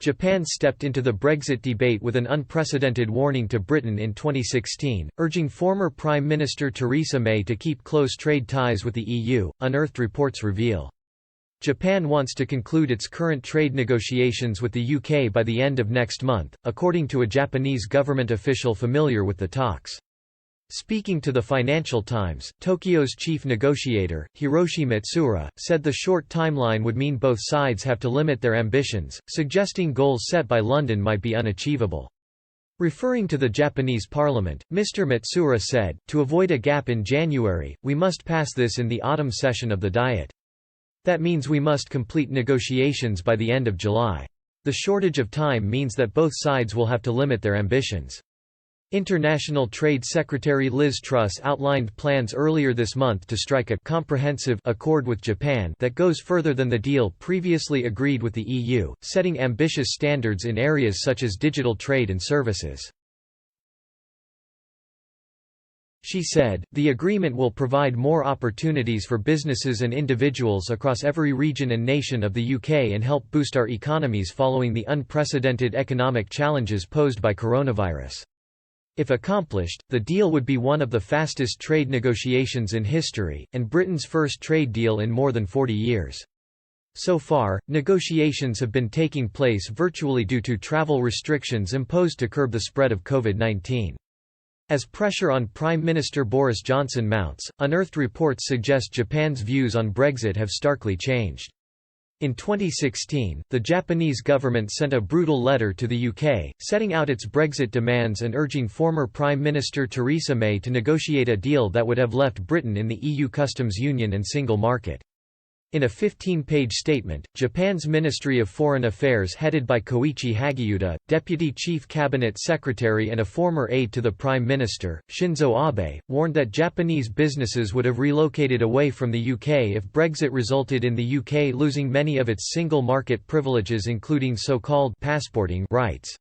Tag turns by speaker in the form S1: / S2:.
S1: Japan stepped into the Brexit debate with an unprecedented warning to Britain in 2016, urging former Prime Minister Theresa May to keep close trade ties with the EU, unearthed reports reveal. Japan wants to conclude its current trade negotiations with the UK by the end of next month, according to a Japanese government official familiar with the talks. Speaking to the Financial Times, Tokyo's chief negotiator, Hiroshi Matsuura, said the short timeline would mean both sides have to limit their ambitions, suggesting goals set by London might be unachievable. Referring to the Japanese parliament, Mr. Matsuura said, "To avoid a gap in January, we must pass this in the autumn session of the Diet. That means we must complete negotiations by the end of July. The shortage of time means that both sides will have to limit their ambitions." International Trade Secretary Liz Truss outlined plans earlier this month to strike a comprehensive accord with Japan that goes further than the deal previously agreed with the EU, setting ambitious standards in areas such as digital trade and services. She said, "The agreement will provide more opportunities for businesses and individuals across every region and nation of the UK and help boost our economies following the unprecedented economic challenges posed by coronavirus." If accomplished, the deal would be one of the fastest trade negotiations in history, and Britain's first trade deal in more than 40 years. So far, negotiations have been taking place virtually due to travel restrictions imposed to curb the spread of COVID-19. As pressure on Prime Minister Boris Johnson mounts, unearthed reports suggest Japan's views on Brexit have starkly changed. In 2016, the Japanese government sent a brutal letter to the UK, setting out its Brexit demands and urging former Prime Minister Theresa May to negotiate a deal that would have left Britain in the EU customs union and single market. In a 15-page statement, Japan's Ministry of Foreign Affairs headed by Koichi Hagiuda, Deputy Chief Cabinet Secretary and a former aide to the Prime Minister, Shinzo Abe, warned that Japanese businesses would have relocated away from the UK if Brexit resulted in the UK losing many of its single market privileges including so-called passporting rights.